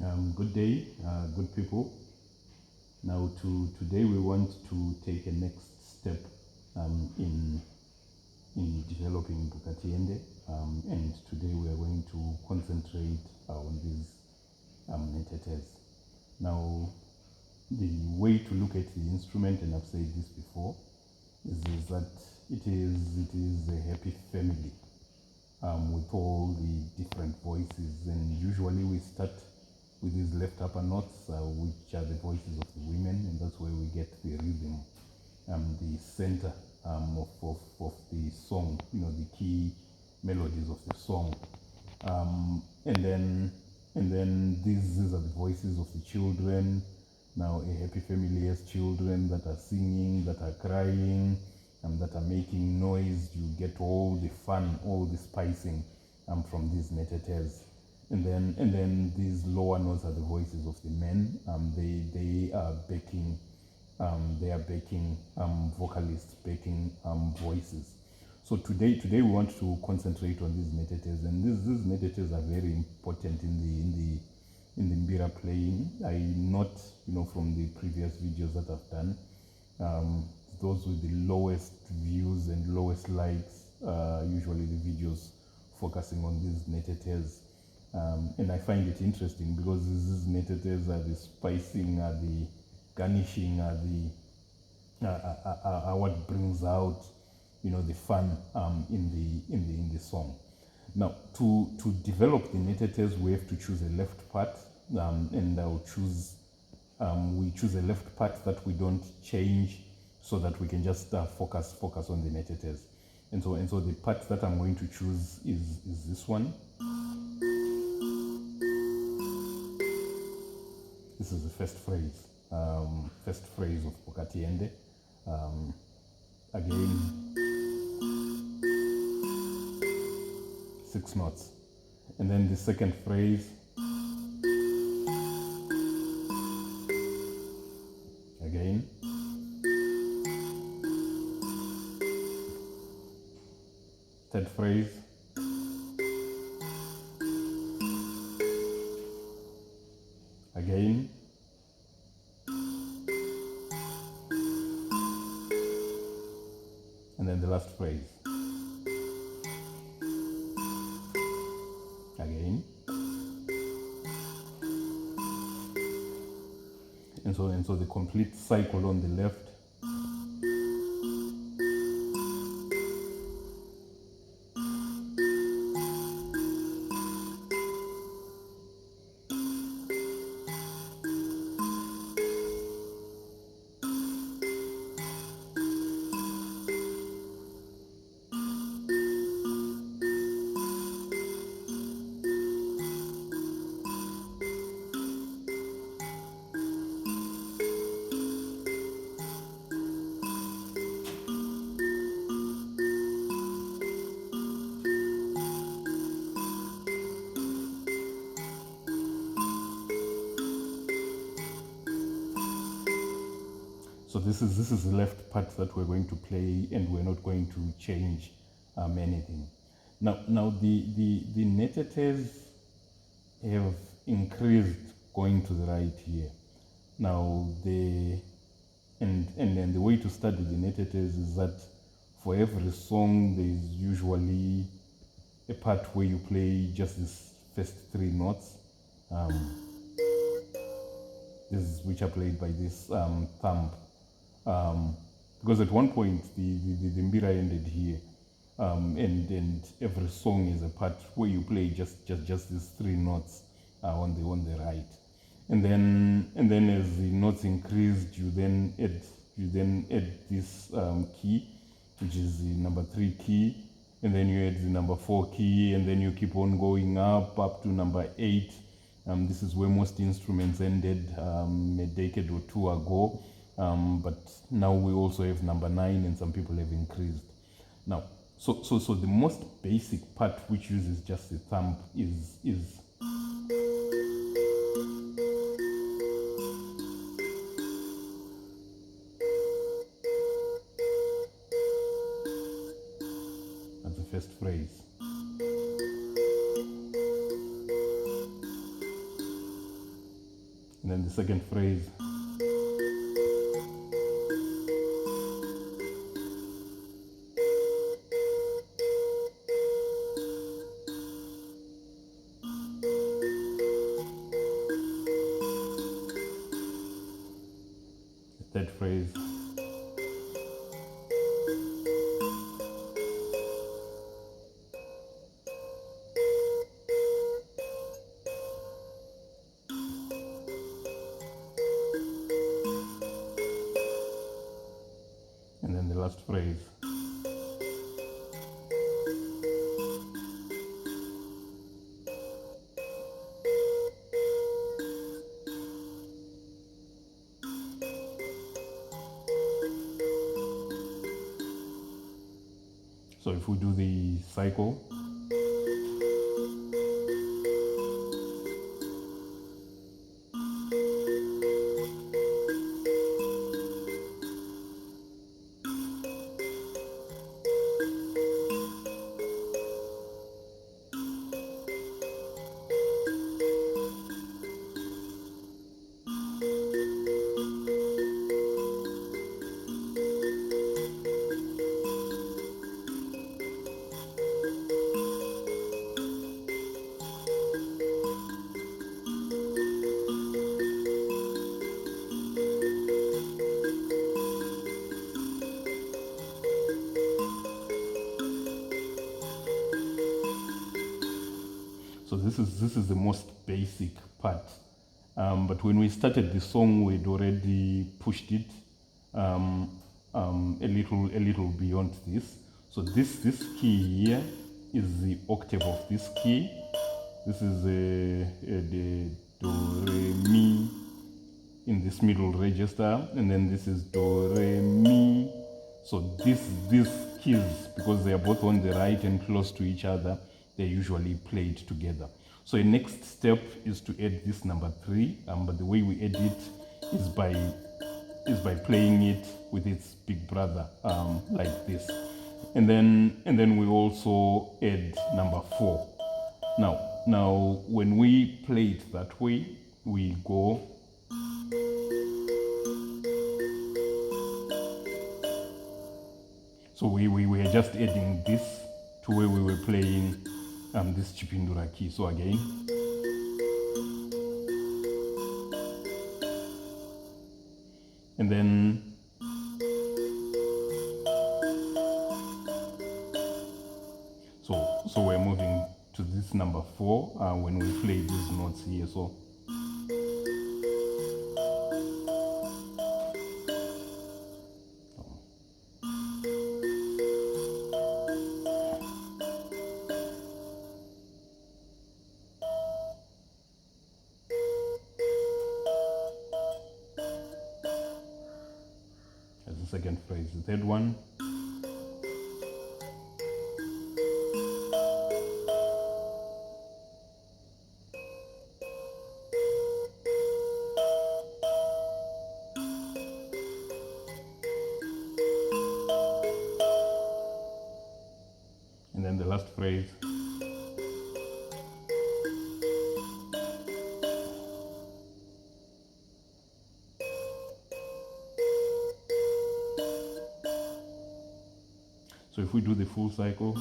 Good day, good people. Now, today we want to take a next step in developing Bukatiende, and today we are going to concentrate on these Nhetetes. Now, the way to look at the instrument, and I've said this before, is that it is a happy family with all the different voices, and usually we start with these left upper notes, which are the voices of the women, and that's where we get the rhythm, the center of the song, the key melodies of the song. And then these are the voices of the children. Now, a happy family has children that are singing, that are crying, that are making noise. You get all the fun, all the spicing from these Nhetetes. And then these lower notes are the voices of the men. They are backing vocalists, backing voices. So today we want to concentrate on these Nhetetes, and these Nhetetes are very important in the Mbira playing. I note, from the previous videos that I've done, those with the lowest views and lowest likes, usually the videos focusing on these Nhetetes. And I find it interesting because these Nhetetes are the spicing, are the garnishing, are what brings out, the fun in the song. Now, to develop the Nhetetes, we have to choose a left part, and we choose a left part that we don't change, so that we can just focus on the Nhetetes. And so the part that I'm going to choose is this one. This is the first phrase of Bukatiende. Again, 6 notes. And then the second phrase, again. Third phrase. Again. And then the last phrase. Again. And so the complete cycle on the left. So this is the left part that we're going to play, and we're not going to change anything. Now the Nhetetes have increased going to the right here. Now and then the way to study the Nhetetes is that for every song there is usually a part where you play just these first 3 notes. Which are played by this thumb. Because at one point the Mbira ended here, and every song is a part where you play just these 3 notes on the right, and then as the notes increased, you then add this key, which is the number 3 key, and then you add the number 4 key, and then you keep on going up to number 8. This is where most instruments ended a decade or 2 ago. But now we also have number 9, and some people have increased. Now, so the most basic part, which uses just the thumb, is that's the first phrase. then the second phrase. The third phrase. And then the last phrase. So if we do the cycle, so this is the most basic part. But when we started the song, we'd already pushed it a little beyond this. So this key here is the octave of this key. This is the do re mi in this middle register, and then this is do re mi. So these keys, because they are both on the right and close to each other, they're usually played together. So the next step is to add this number 3, but the way we add it is by playing it with its big brother, like this. And then we also add number 4. Now when we play it that way, we go so we are just adding this to where we were playing this Chipindura key. So again, and then so we're moving to this number 4 when we play these notes here. So that's the second phrase. The third one. And then the last phrase. So if we do the full cycle,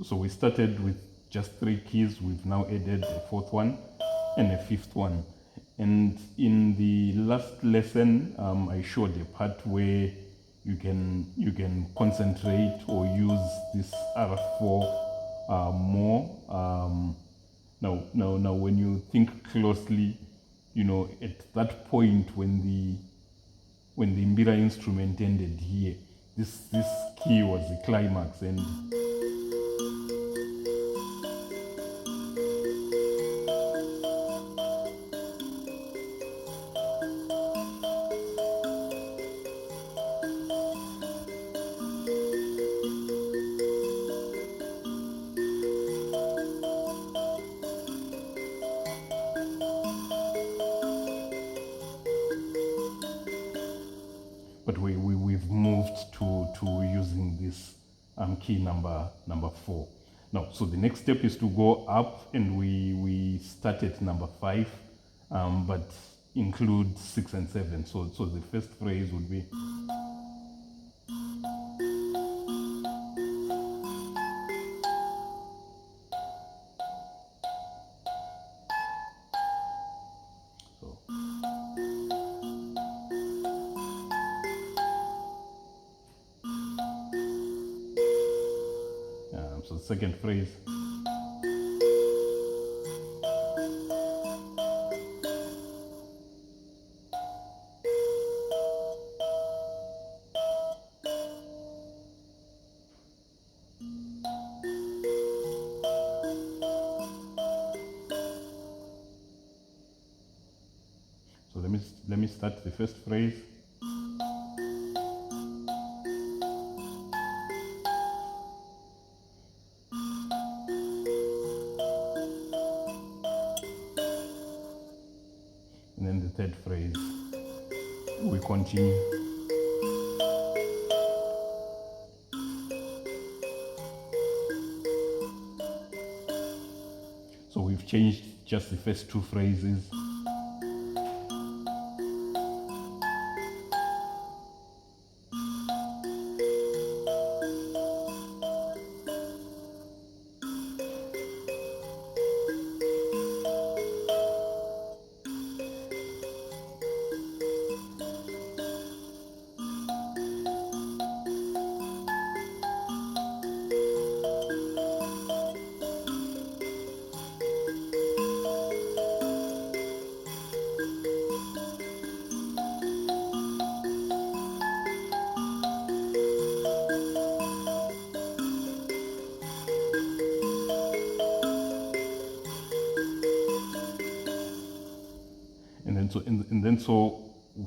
So we started with just 3 keys. We've now added a 4th one and a 5th one. And in the last lesson, I showed a part where you can concentrate or use this R4 more. Now, when you think closely, at that point when the Mbira instrument ended here, this key was the climax, and but we've moved to using this key number 4. Now, so the next step is to go up, and we start at number 5, but include 6 and 7. So the first phrase would be, so the second phrase, so let me start the first phrase. And then the third phrase, we continue. So we've changed just the first 2 phrases.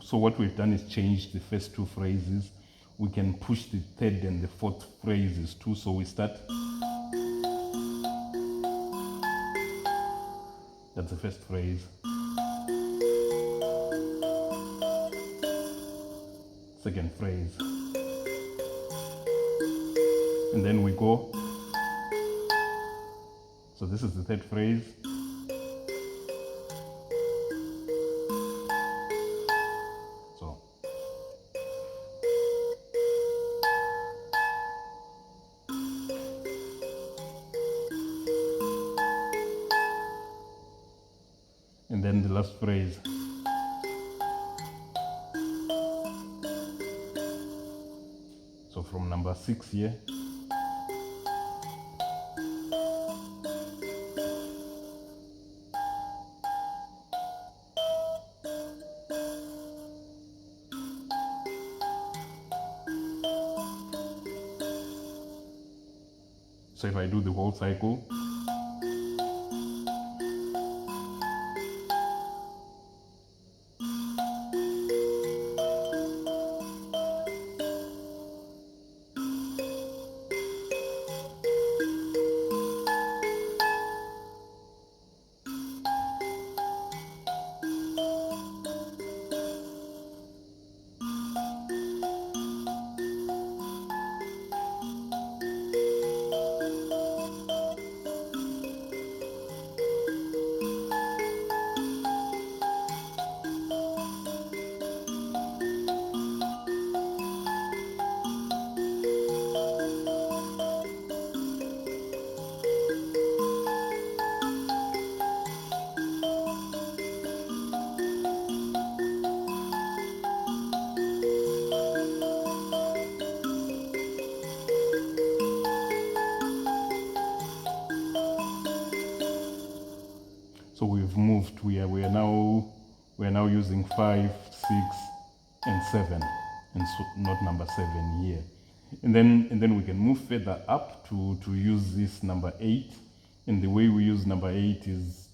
So what we've done is change the first 2 phrases. We can push the third and the fourth phrases too. So we start. That's the first phrase. Second phrase. And then we go. So this is the third phrase. And then the last phrase. So from number 6 here. So if I do the whole cycle, So we've moved. We are now using 5, 6, and 7, and so not number 7 here. And then we can move further up to use this number 8. And the way we use number 8 is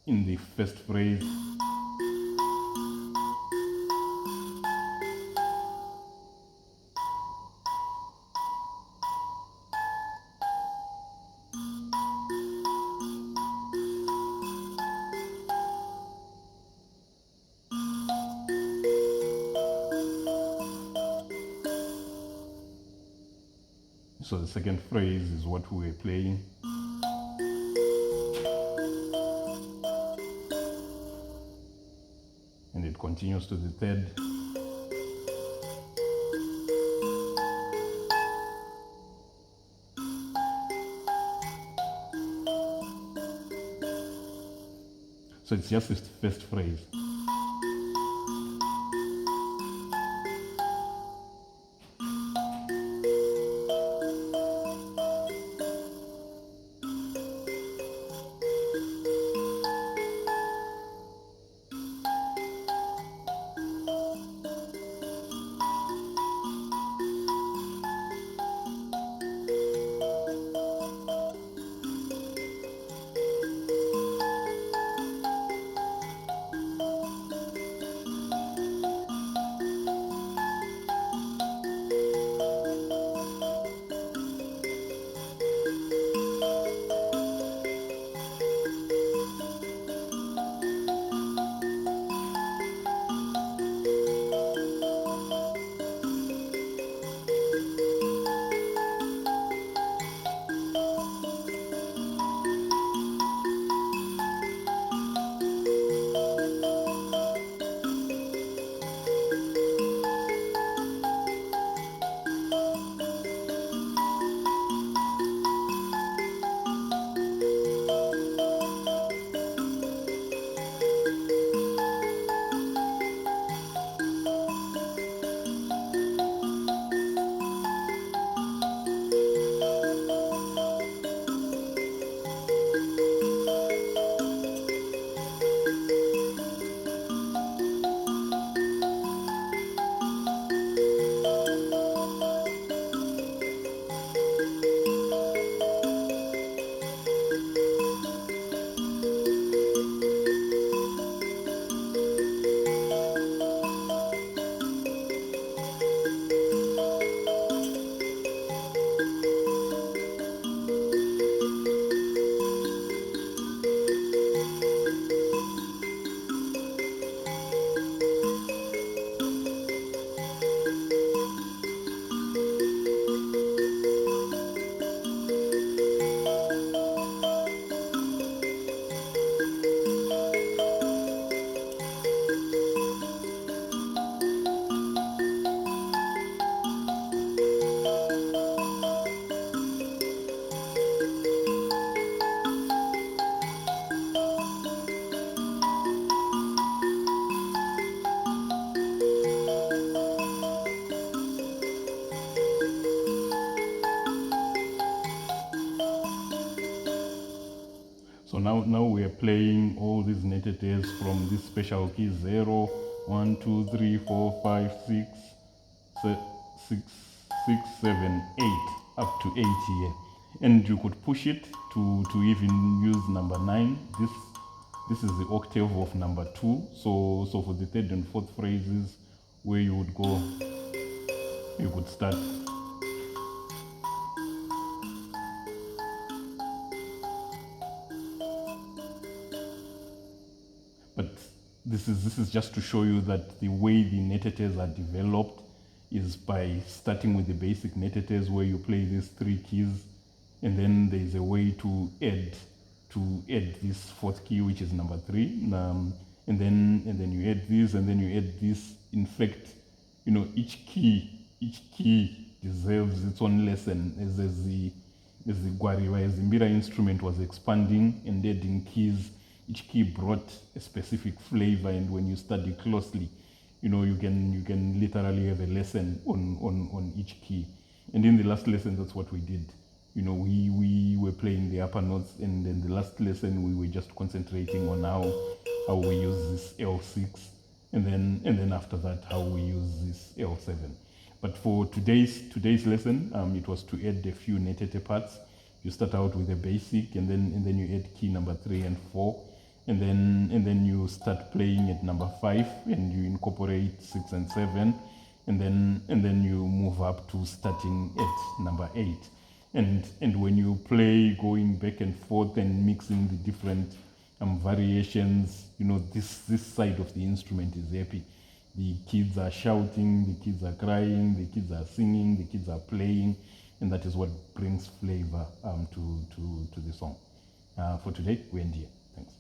in the first phrase. So the second phrase is what we were playing. And it continues to the third. So it's just this first phrase. So now we are playing all these Nhetetes from this special key 0, 1, 2, 3, 4, 5, 6, 6, 7, 8, up to 8 here. And you could push it to even use number 9. This is the octave of number 2. So for the third and fourth phrases where you would go, you could start. But this is just to show you that the way the Nhetetes are developed is by starting with the basic Nhetetes where you play these 3 keys, and then there's a way to add this fourth key, which is number 3, and then you add this, and then you add this. In fact, you know, each key deserves its own lesson as the Gwenyambira instrument was expanding and adding keys. Each key brought a specific flavor, and when you study closely, you know, you can literally have a lesson on each key. And in the last lesson, that's what we did. we were playing the upper notes, and then the last lesson we were just concentrating on how we use this L6, and then after that how we use this L7. But for today's lesson, it was to add a few Nhetete parts. You start out with a basic, and then you add key number 3 and 4, and then you start playing at number 5, and you incorporate 6 and 7, and then you move up to starting at number 8. And when you play going back and forth and mixing the different variations, this side of the instrument is happy. The kids are shouting, the kids are crying, the kids are singing, the kids are playing, and that is what brings flavor to the song. For today, we end here. Thanks.